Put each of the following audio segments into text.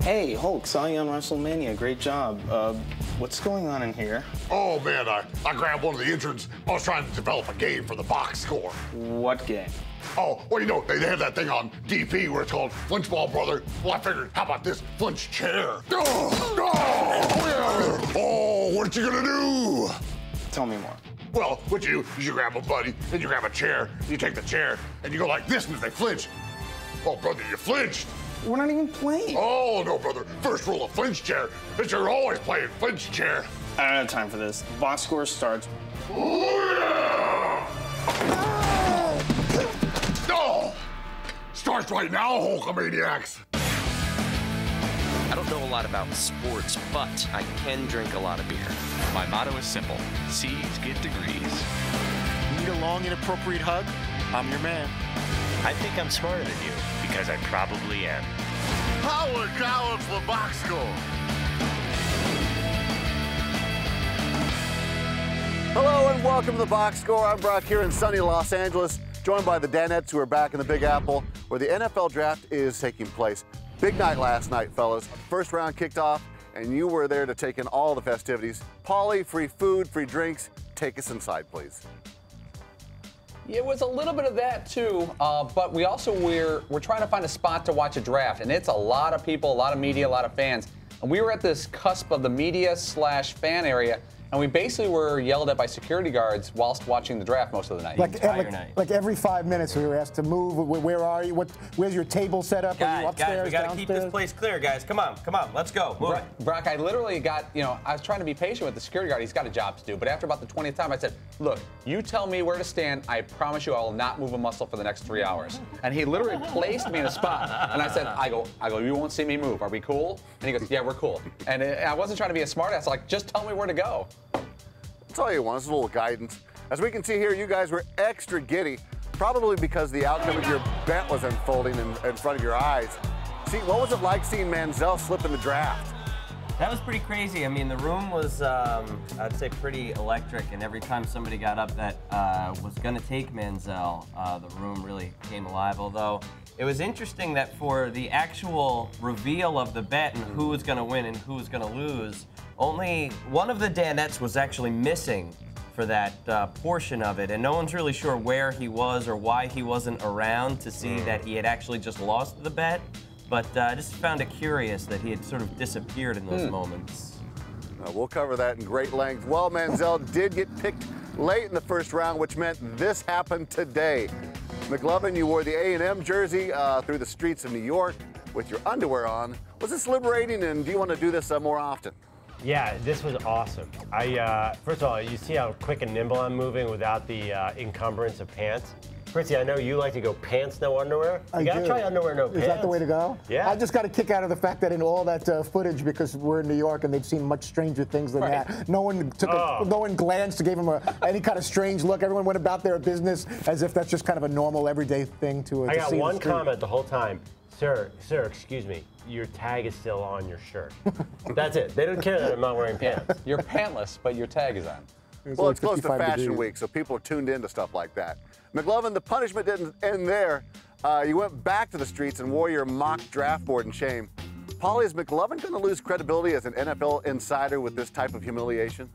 Hey, Hulk, saw you on WrestleMania. Great job. What's going on in here? Oh, man, I grabbed one of the interns. I was trying to develop a game for the box score. What game? Oh, well, you know, they have that thing on DP where it's called Flinch Ball Brother. Well, I figured, how about this flinch chair? Oh, what you gonna do? Tell me more. Well, what you do is you grab a buddy, then you grab a chair, you take the chair, and you go like this, and if they flinch, oh, brother, you flinched. We're not even playing. Oh, no, brother. First rule of flinch chair is you're always playing flinch chair. I don't have time for this. Box score starts. Oh, yeah! No! Starts right now, Hulkamaniacs. I don't know a lot about sports, but I can drink a lot of beer. My motto is simple. C's get degrees. Need a long, inappropriate hug? I'm your man. I think I'm smarter than you, because I probably am. Howard Collins for box score. Hello and welcome to the Box Score. I'm Brock here in sunny Los Angeles, joined by the Danettes who are back in the Big Apple, where the NFL draft is taking place. Big night last night, fellas. First round kicked off, and you were there to take in all the festivities. Paulie, free food, free drinks. Take us inside, please. It was a little bit of that too, but we also we're trying to find a spot to watch a draft, and it's a lot of people, a lot of media, a lot of fans. And we were at this cusp of the media/fan area, and we basically were yelled at by security guards whilst watching the draft most of the night. Like every 5 minutes we were asked to move. Where are you? Where's your table set up? Are you upstairs, we gotta downstairs? keep this place clear, guys. Come on, let's go. Move it. Brock, I literally got, I was trying to be patient with the security guard. He's got a job to do. But after about the 20th time, I said, look, you tell me where to stand. I promise you I will not move a muscle for the next 3 hours. And he literally placed me in a spot. And I said, I go, you won't see me move. Are we cool? And he goes, yeah, we're cool. And I wasn't trying to be a smartass. Like, just tell me where to go. That's all you want, is a little guidance. As we can see here, you guys were extra giddy, probably because the outcome of your bet was unfolding in front of your eyes. See, what was it like seeing Manziel slip in the draft? That was pretty crazy. I mean, the room was, I'd say, pretty electric, and every time somebody got up that was going to take Manziel, the room really came alive. Although it was interesting that for the actual reveal of the bet and who was going to win and who was going to lose, only one of the Danettes was actually missing for that portion of it, and no one's really sure where he was or why he wasn't around to see that he had actually just lost the bet. But I just found it curious that he had sort of disappeared in those moments. We'll cover that in great length. Well, Manziel did get picked late in the first round, which meant this happened today. McLovin, you wore the A&M jersey through the streets of New York with your underwear on. Was this liberating, and do you want to do this more often? Yeah, this was awesome. First of all, you see how quick and nimble I'm moving without the encumbrance of pants? Fritzy, I know you like to go pants, no underwear. You gotta try underwear, no pants. Is that the way to go? Yeah. I just got a kick out of the fact that in all that footage, because we're in New York and they've seen much stranger things than that, no one glanced to give him any kind of strange look. Everyone went about their business as if that's just kind of a normal, everyday thing to I got see one comment the whole time. Sir, excuse me, your tag is still on your shirt. That's it. They don't care that I'm not wearing pants. You're pantless, but your tag is on. Well, it's close to Fashion Week, so people are tuned into stuff like that. McLovin, the punishment didn't end there. You went back to the streets and wore your mock draft board in shame. Paulie, is McLovin going to lose credibility as an NFL insider with this type of humiliation?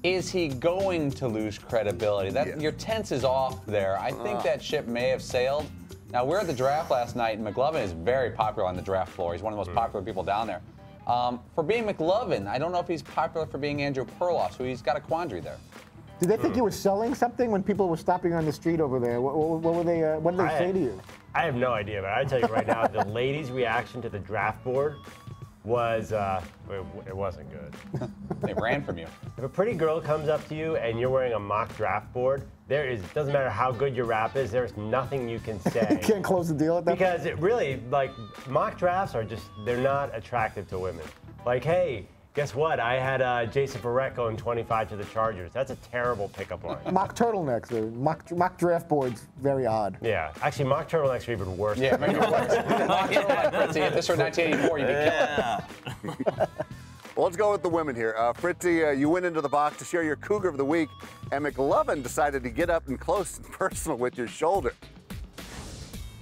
Is he going to lose credibility? Your tense is off there. I think that ship may have sailed. Now, we were at the draft last night, and McLovin is very popular on the draft floor. He's one of the most popular people down there. For being McLovin, I don't know if he's popular for being Andrew Perloff, so he's got a quandary there. Did they think you were selling something when people were stopping on the street over there? What did they say to you? I have no idea, but I tell you right now, the ladies' reaction to the draft board was, it wasn't good. They ran from you. If a pretty girl comes up to you and you're wearing a mock draft board, doesn't matter how good your rap is, there's nothing you can say. You can't close the deal at that Because it really, mock drafts are they're not attractive to women. Like, hey, guess what? I had Jason Verrett going 25 to the Chargers. That's a terrible pickup line. Mock turtlenecks, mock draft boards, very odd. Yeah, actually, mock turtlenecks are even worse. Yeah, maybe worse. Mock turtleneck, Fritzy. If this were 1984, you'd be killing. Well, let's go with the women here. Fritzy, you went into the box to share your Cougar of the Week, and McLovin decided to get up and close and personal with your shoulder.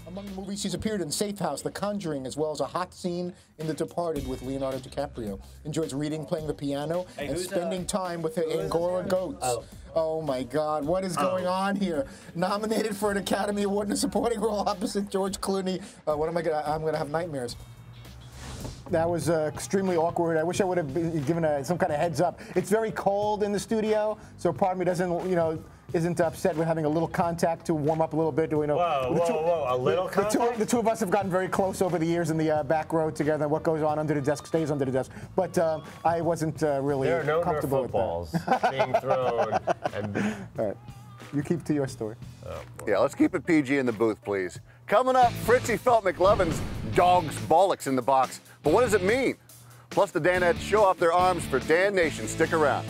Among the movies she's appeared in, Safe House, The Conjuring, as well as a hot scene in The Departed with Leonardo DiCaprio. Enjoys reading, playing the piano, and spending time with her Angora goats. Oh my God, what is going on here? Nominated for an Academy Award in a supporting role opposite George Clooney. I'm gonna have nightmares. That was extremely awkward. I wish I would have been given some kind of heads up. It's very cold in the studio, so part of me doesn't, isn't upset with having a little contact to warm up a little bit. Whoa, a little contact? The two of us have gotten very close over the years in the back row together. What goes on under the desk stays under the desk. But I wasn't really comfortable with that. There are no Nerf footballs being thrown. All right, you keep to your story. Yeah, let's keep it PG in the booth, please. Coming up, Fritzy felt McLovin's dog's bollocks in the box. But what does it mean? Plus, the Danettes show off their arms for Dan Nation. Stick around.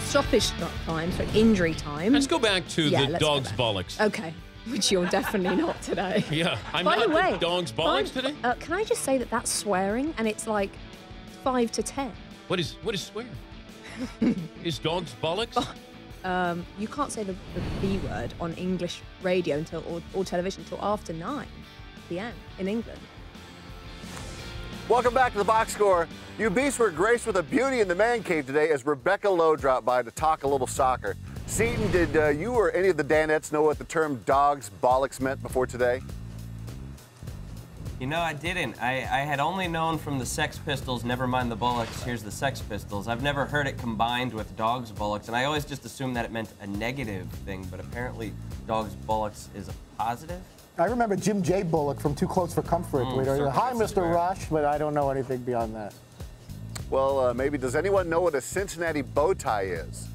Stoppish time, so injury time. Let's go back to the dog's bollocks. Okay, which you're definitely not today. Yeah, I'm By not the way, the dog's bollocks today. Can I just say that that's swearing, and it's like 5 to 10. What is swearing? Is dog's bollocks? You can't say the B word on English radio or television until after 9 p.m. in England. Welcome back to the Box Score. You beasts were graced with a beauty in the man cave today as Rebecca Lowe dropped by to talk a little soccer. Seton, did you or any of the Danettes know what the term dog's bollocks meant before today? You know, I didn't. I had only known from the Sex Pistols, never mind the Bollocks, here's the Sex Pistols. I've never heard it combined with dog's bollocks, and I always just assumed that it meant a negative thing, but apparently dog's bollocks is a positive? I remember Jim J. Bullock from Too Close for Comfort. Hi, Mr. Rush, but I don't know anything beyond that. Well, maybe does anyone know what a Cincinnati bow tie is?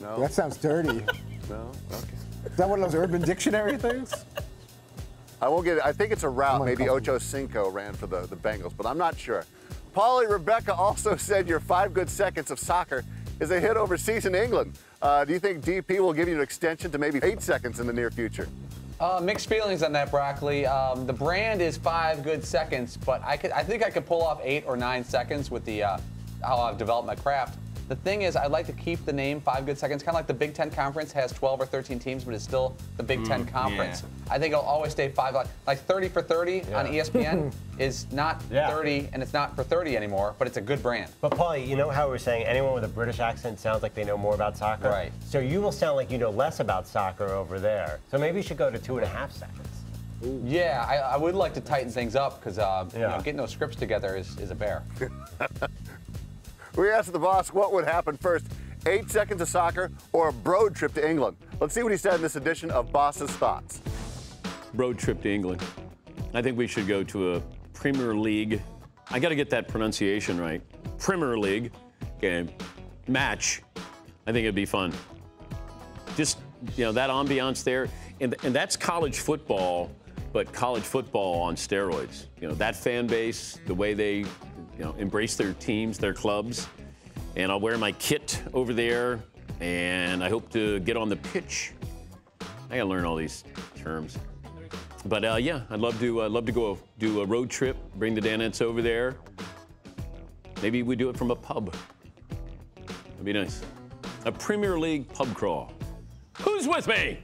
No? That sounds dirty. No? Okay. Is that one of those Urban Dictionary things? I won't get it. I think it's a route. Maybe Ocho Cinco ran for the Bengals, but I'm not sure. Paulie, Rebecca also said your 5 good seconds of soccer is a hit overseas in England. Do you think DP will give you an extension to maybe 8 seconds in the near future? Mixed feelings on that, Broccoli. The brand is 5 good seconds, but I think I could pull off 8 or 9 seconds with the how I've developed my craft. The thing is, I'd like to keep the name 5 good seconds, kind of like the Big Ten Conference has 12 or 13 teams, but it's still the Big Ten Conference. Yeah. I think it'll always stay 5. Like 30 for 30 on ESPN is not 30, and it's not for 30 anymore, but it's a good brand. But, Paulie, you know how we're saying anyone with a British accent sounds like they know more about soccer? Right. So you will sound like you know less about soccer over there. So maybe you should go to 2.5 seconds. Ooh. Yeah, I would like to tighten things up because you know, getting those scripts together is a bear. We asked the boss what would happen first, 8 seconds of soccer or a road trip to England. Let's see what he said in this edition of Boss's Thoughts. Road trip to England. I think we should go to a Premier League. I got to get that pronunciation right. Premier League game match. I think it'd be fun. Just, you know, that ambiance there. And that's college football, but college football on steroids. You know, that fan base, the way they embrace their teams, their clubs. And I'll wear my kit over there, and I hope to get on the pitch. I gotta learn all these terms. But yeah, I'd love to go do a road trip, bring the Danettes over there. Maybe we do it from a pub. That'd be nice. A Premier League pub crawl. Who's with me?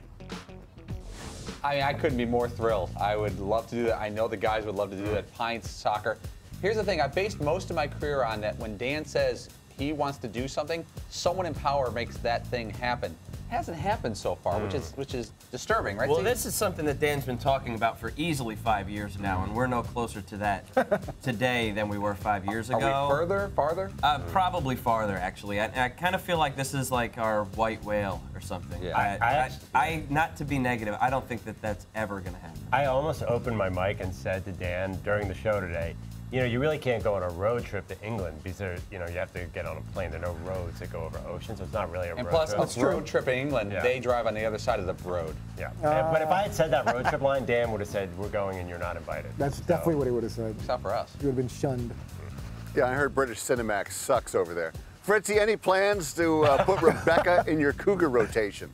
I mean, I couldn't be more thrilled. I would love to do that. I know the guys would love to do that. Pints, soccer. Here's the thing, I based most of my career on that when Dan says he wants to do something, someone in power makes that thing happen. It hasn't happened so far, which is disturbing, right? Well, this is something that Dan's been talking about for easily 5 years now, and we're no closer to that today than we were 5 years ago. Are we farther? Probably farther, actually. I kind of feel like this is like our white whale or something. Yeah. I not to be negative, I don't think that that's ever going to happen. I almost opened my mic and said to Dan during the show today, you know, you really can't go on a road trip to England because you have to get on a plane. There are no roads that go over oceans, so it's not really a road trip. And plus, a road trip in England, they drive on the other side of the road. Yeah. But if I had said that road trip line, Dan would have said, we're going and you're not invited. That's definitely what he would have said. It's not for us. You would have been shunned. Yeah, I heard British Cinemax sucks over there. Fritzy, any plans to put Rebecca in your cougar rotation?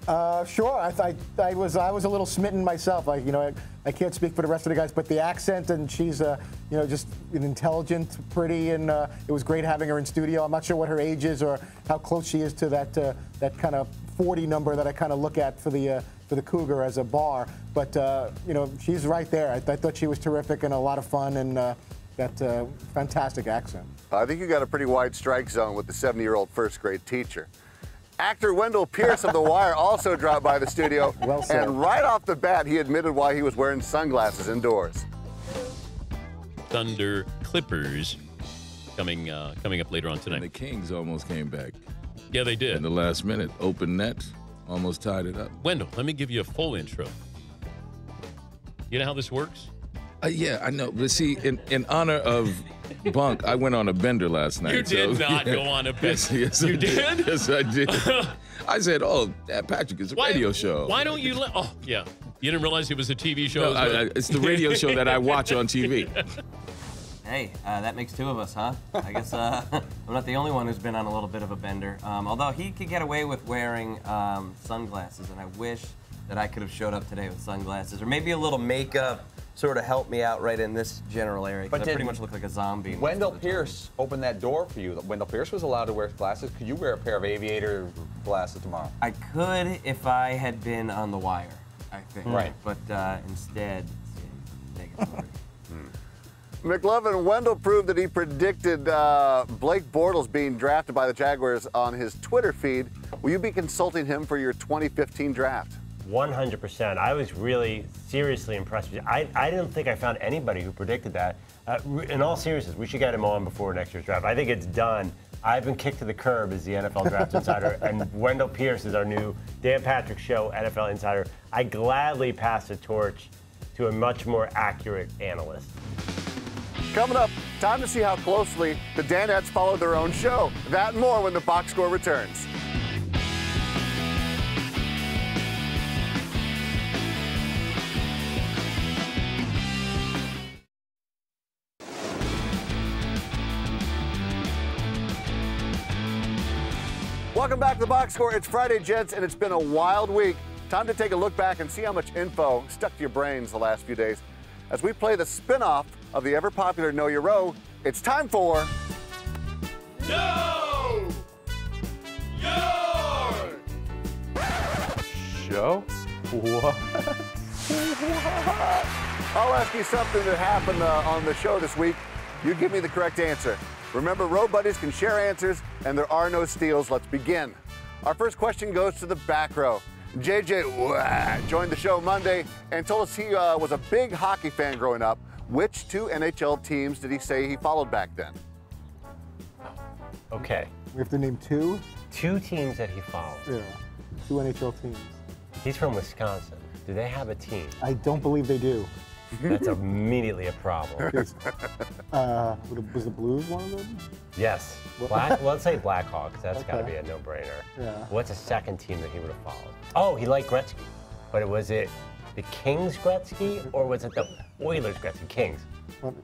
Sure. I was a little smitten myself. Like, you know, I can't speak for the rest of the guys, but the accent, and she's you know, just an intelligent, pretty, and it was great having her in studio. I'm not sure what her age is or how close she is to that kind of 40 number that I kind of look at for the Cougar as a bar. But you know, she's right there. I thought she was terrific and a lot of fun, and that fantastic accent. I think you got a pretty wide strike zone with the 70-year-old first grade teacher. Actor Wendell Pierce of The Wire also dropped by the studio, and right off the bat, he admitted why he was wearing sunglasses indoors. Thunder Clippers coming up later on tonight. And the Kings almost came back. Yeah, they did. In the last minute, open net, almost tied it up. Wendell, let me give you a full intro. You know how this works? Yeah, I know. But see, in honor of Bunk, I went on a bender last night. You did not go on a bender. Yes, you did? Yes, I did. I said, "Oh, Patrick, it's a radio show." Why don't you? Oh, yeah. You didn't realize it was a TV show. No, it's the radio show that I watch on TV. Hey, that makes two of us, huh? I guess I'm not the only one who's been on a little bit of a bender. Although he could get away with wearing sunglasses, and I wish that I could have showed up today with sunglasses, or maybe a little makeup. Sort of helped me out right in this general area, because I pretty much look like a zombie. Wendell Pierce opened that door for you. Wendell Pierce was allowed to wear glasses. Could you wear a pair of aviator glasses tomorrow? I could if I had been on The Wire, I think. Right. But instead, negatory. McLovin, Wendell proved that he predicted Blake Bortles being drafted by the Jaguars on his Twitter feed. Will you be consulting him for your 2015 draft? 100%. I was really seriously impressed with you. I didn't think I found anybody who predicted that. In all seriousness, we should get him on before next year's draft. I think it's done. I've been kicked to the curb as the NFL Draft Insider, and Wendell Pierce is our new Dan Patrick Show NFL Insider. I gladly pass the torch to a much more accurate analyst. Coming up, time to see how closely the Danettes follow their own show. That and more when the box score returns. Welcome back to the box score. It's Friday, gents, and it's been a wild week. Time to take a look back and see how much info stuck to your brains the last few days. As we play the spin-off of the ever-popular Know Your Row, it's time for... Know Your Show? What? I'll ask you something that happened on the show this week. You give me the correct answer. Remember, Row Buddies can share answers, and there are no steals. Let's begin. Our first question goes to the back row. JJ joined the show Monday and told us he was a big hockey fan growing up. Which two NHL teams did he say he followed back then? Okay. We have to name two? Two teams that he followed. Yeah, two NHL teams. He's from Wisconsin. Do they have a team? I don't believe they do. That's immediately a problem. Was the Blues one of them? Yes. Let's say Blackhawks. That's got to be a no-brainer. Yeah. What's a second team that he would have followed? Oh, he liked Gretzky. But was it the Kings Gretzky or was it the Oilers Gretzky? Kings.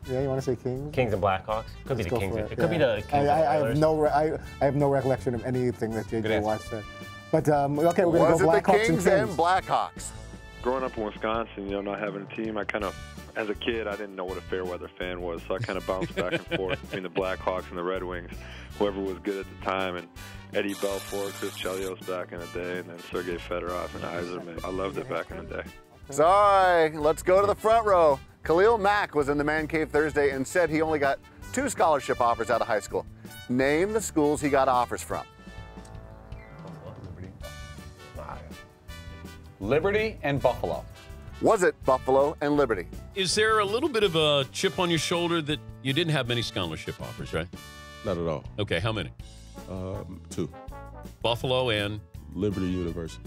Yeah, you want to say Kings? Kings and Blackhawks. Could be the Kings. It could be the Kings. I have no recollection of anything that JJ Watt said. But okay, we're going to go Blackhawks and Kings. and Blackhawks? Growing up in Wisconsin, not having a team, as a kid, I didn't know what a fair weather fan was, so I kind of bounced back and forth between the Blackhawks and the Red Wings, whoever was good at the time, and Eddie Belfour, Chris Chelios back in the day, and then Sergei Fedorov and Yzerman. I loved it back in the day. Sorry, let's go to the front row. Khalil Mack was in the Man Cave Thursday and said he only got 2 scholarship offers out of high school. Name the schools he got offers from. Liberty and Buffalo. Was it Buffalo and Liberty? Is there a little bit of a chip on your shoulder that you didn't have many scholarship offers, right? Not at all. Okay, how many? 2. Buffalo and? Liberty University.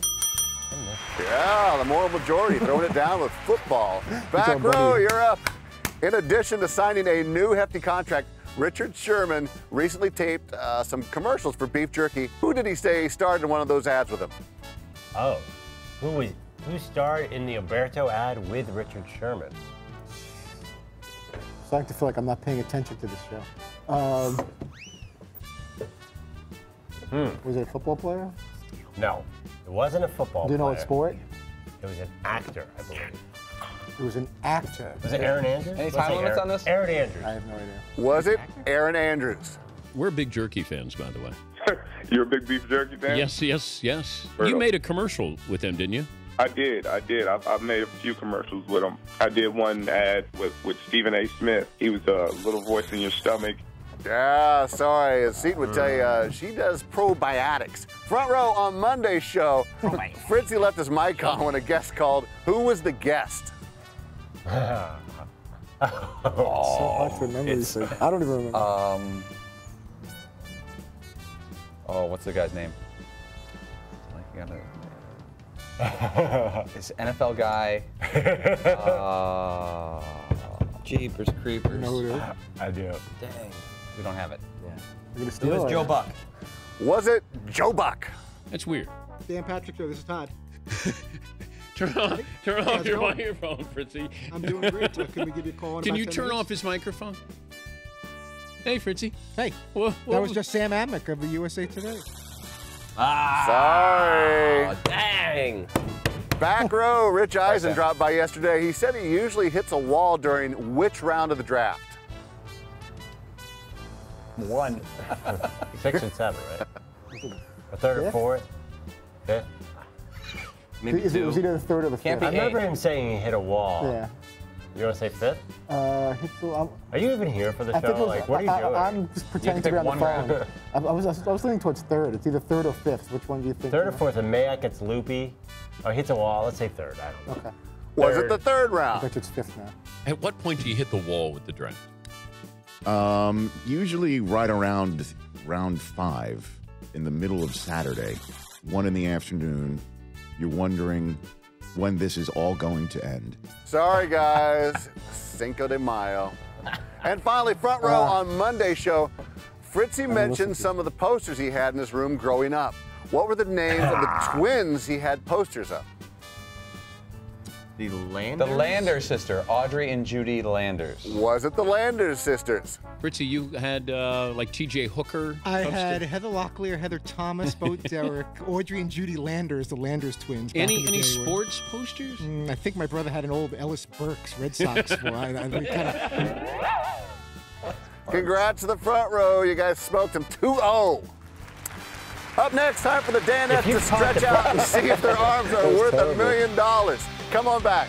Yeah, the moral majority throwing it down with football. Back row, you're up. In addition to signing a new hefty contract, Richard Sherman recently taped some commercials for beef jerky. Who did he say starred in one of those ads with him? Oh. Who starred in the Alberto ad with Richard Sherman? Starting to feel like I'm not paying attention to this show. Was it a football player? No, it wasn't a football Do you know player. what sport? It was an actor, I believe. It was an actor. Was it Aaron Andrews? Any time limits on this? Aaron Andrews. I have no idea. Was it Aaron Andrews? We're big jerky fans, by the way. You're a big beef jerky fan? Yes, yes, yes. Heard You of. made a commercial with them, didn't you? I did. I've made a few commercials with him. I did one ad with Stephen A. Smith. He was a little voice in your stomach. Yeah, sorry. As Seton would tell you, she does probiotics. Front row on Monday's show, Fritzy left his mic on when a guest called. Who was the guest? So hard to remember these things. I don't even remember. Oh, what's the guy's name? It's NFL guy. Jeepers creepers. You know who it is? I do. Dang. We don't have it. You're gonna It steal was Joe Buck. Was it Joe Buck? That's weird. Dan Patrick Show, this is Todd. Turn off How's it your going? microphone, Fritzy. I'm doing great. Can we give you a call in Can about you 10 turn minutes? off his microphone? Hey, Fritzy. Hey, that was just Sam Amick of the USA Today. Sorry. Oh, dang. Back row, Rich Eisen dropped by yesterday. He said he usually hits a wall during which round of the draft? 1. 6 and 7, right? A third or fourth? Fifth? Maybe It was either the third or the Can't fifth. I remember him saying he hit a wall. Yeah. You want to say fifth? Are Are you even here for the I think it show? was, Like, what are you doing? I'm just pretending to be on the phone. I was leaning towards third. It's either third or fifth. Which one do you think? Third or fourth, and Mayak gets loopy. Oh, hits a wall. Let's say third. I don't know. Okay. Was it the third I round? bet you it's fifth now. At what point do you hit the wall with the draft? Usually right around round 5 in the middle of Saturday, 1 in the afternoon. You're wondering when this is all going to end. Sorry, guys. Cinco de Mayo. And finally, front row on Monday's show, Fritzy mentioned some of the posters he had in his room growing up. What were the names of the twins he had posters of? The Landers? The Landers sister, Audrey and Judy Landers. Was it the Landers sisters? Fritzy, you had like T.J. Hooker. I poster? had Heather Locklear, Heather Thomas, Bo Derek, Audrey and Judy Landers, the Landers twins. back in Any the day were- sports posters? I think my brother had an old Ellis Burks Red Sox for. We kinda, Congrats to the front row. You guys smoked them 2-0. Up next, time for the Danettes to stretch out and see if their arms are worth $1 million. Come on back.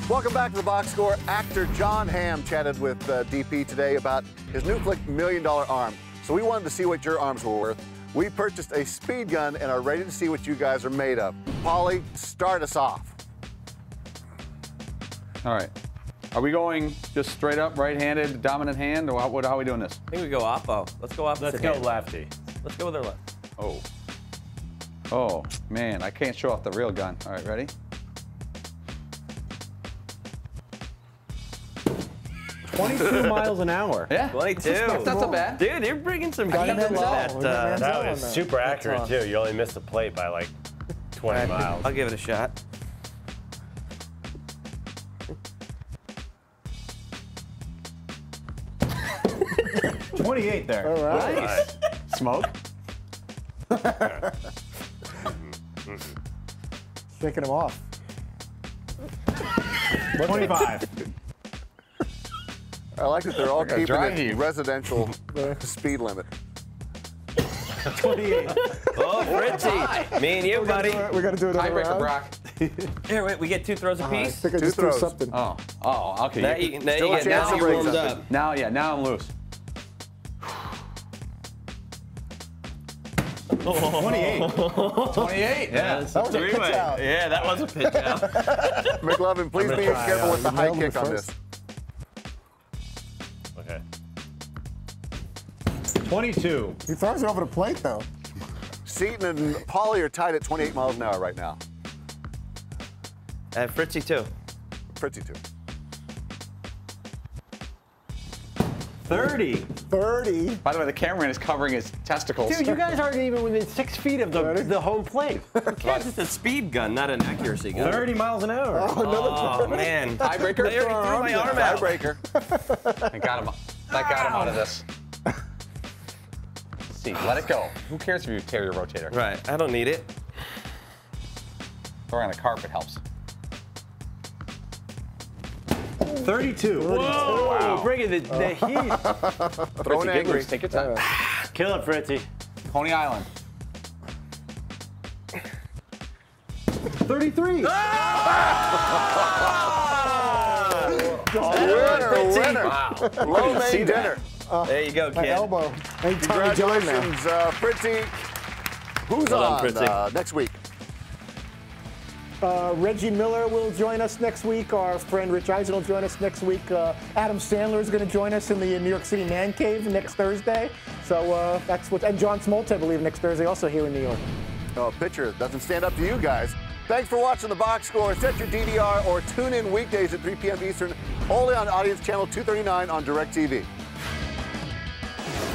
Welcome back to the Box Score. Actor John Hamm chatted with DP today about his new flick, $1 Million Arm. So we wanted to see what your arms were worth. We purchased a speed gun and are ready to see what you guys are made of. Polly, start us off. All right. Are we going just straight up right-handed, dominant hand, or how are we doing this? I think we go oppo. Let's go opposite. Let's go hand. lefty. Let's go with our left. Oh. Oh, man, I can't show off the real gun. All right, ready? 22 miles an hour. Yeah. 22. That's not so bad. Dude, you're bringing some Got heat him to in low. that. We got him That in was low. super accurate, That's too. You only missed the plate by like 20 miles. I'll give it a shot. $28 there. All right. Nice. Smoke? Shaking him off. 25. I like that they're all keeping dry it heave. residential speed limit. 28. Oh, Fritzy. Me and you, buddy. We got to do another Tiebreaker, round. Brock. Here, wait, we get 2 throws I apiece? think I Two just threw throws. something. Oh, okay. Now you Still a get chance to now break warmed something. up. Now I'm loose. 28. 28. Yeah. That was a pitch out. Yeah, that was a pitch out. McLovin, please I'm be gonna try, careful with the you high nailed me kick on first. this. Okay. 22. He throws it over the plate, though. Seton and Polly are tied at 28 miles an hour right now. And Fritzy, too. Fritzy too. 30. 30. By the way, the cameraman is covering his testicles. Dude, you guys aren't even within 6 feet of the home plate. It's just a speed gun, not an accuracy gun. 30 miles an hour. Oh, man. Tiebreaker. I already threw my arm out. Tiebreaker. I got him out of this. See, let it go. Who cares if you tear your rotator? Right, I don't need it. Throwing on the carpet helps. 32. Whoa! Wow. Bringing the heat. Throwing angry. Take your time. Kill it, Fritzy. Coney Island. 33. Winner. Wow. Low main dinner. There you go, kid. My elbow. Congratulations, Fritzy. Who's on Fritzy. Next week? Reggie Miller will join us next week. Our friend Rich Eisen will join us next week. Adam Sandler is going to join us in the New York City Man Cave next Thursday. So that's what. And John Smoltz, I believe, next Thursday, also here in New York. Oh, pitcher doesn't stand up to you guys. Thanks for watching the Box Score. Set your DVR or tune in weekdays at 3 p.m. Eastern, only on Audience Channel 239 on DirecTV.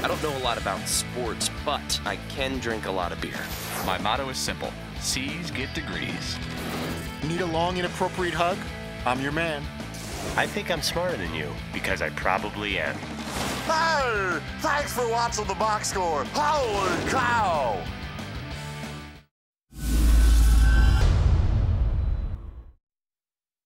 I don't know a lot about sports, but I can drink a lot of beer. My motto is simple. C's get degrees. Need a long, inappropriate hug? I'm your man. I think I'm smarter than you, because I probably am. Hey, thanks for watching the Box Score. Holy cow!